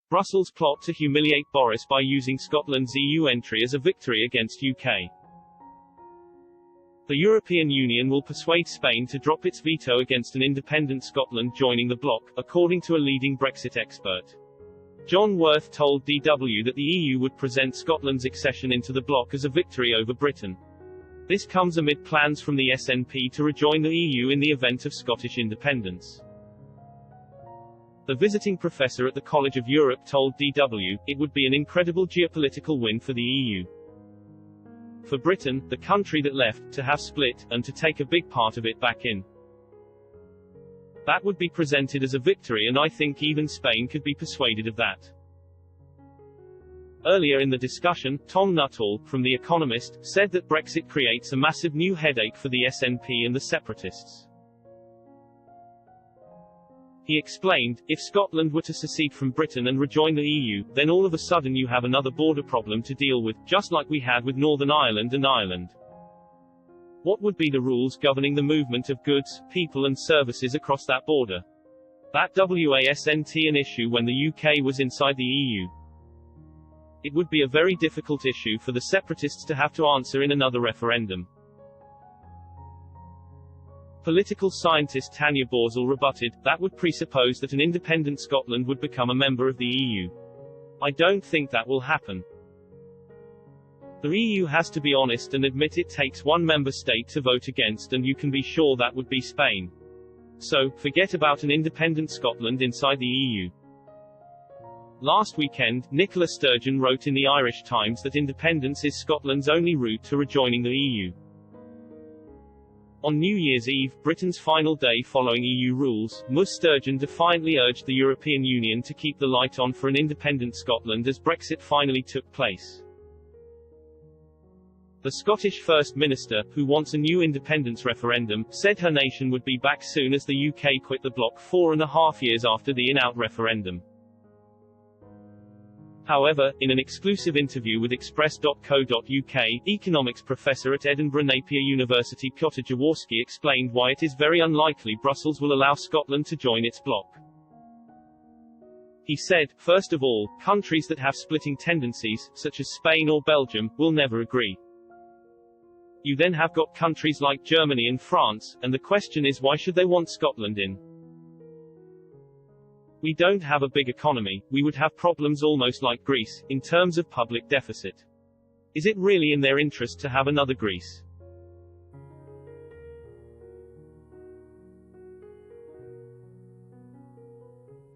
Brussels plot to humiliate Boris by using Scotland's EU entry as a victory against UK. The European Union will persuade Spain to drop its veto against an independent Scotland joining the bloc, according to a leading Brexit expert. John Worth told DW that the EU would present Scotland's accession into the bloc as a victory over Britain. This comes amid plans from the SNP to rejoin the EU in the event of Scottish independence. The visiting professor at the College of Europe told DW, "It would be an incredible geopolitical win for the EU. For Britain, the country that left, to have split, and to take a big part of it back in. That would be presented as a victory, and I think even Spain could be persuaded of that." Earlier in the discussion, Tom Nuttall, from The Economist, said that Brexit creates a massive new headache for the SNP and the separatists. He explained, "If Scotland were to secede from Britain and rejoin the EU, then all of a sudden you have another border problem to deal with, just like we had with Northern Ireland and Ireland. What would be the rules governing the movement of goods, people and services across that border? That wasn't an issue when the UK was inside the EU. It would be a very difficult issue for the separatists to have to answer in another referendum." Political scientist Tanya Borzell rebutted, "That would presuppose that an independent Scotland would become a member of the EU. I don't think that will happen. The EU has to be honest and admit it takes one member state to vote against, and you can be sure that would be Spain. So, forget about an independent Scotland inside the EU." Last weekend, Nicola Sturgeon wrote in the Irish Times that independence is Scotland's only route to rejoining the EU. On New Year's Eve, Britain's final day following EU rules, Ms. Sturgeon defiantly urged the European Union to keep the light on for an independent Scotland as Brexit finally took place. The Scottish First Minister, who wants a new independence referendum, said her nation would be back soon as the UK quit the bloc 4.5 years after the in-out referendum. However, in an exclusive interview with Express.co.uk, economics professor at Edinburgh Napier University Piotr Jaworski explained why it is very unlikely Brussels will allow Scotland to join its bloc. He said, "First of all, countries that have splitting tendencies, such as Spain or Belgium, will never agree. You then have got countries like Germany and France, and the question is why should they want Scotland in? We don't have a big economy, we would have problems almost like Greece, in terms of public deficit. Is it really in their interest to have another Greece?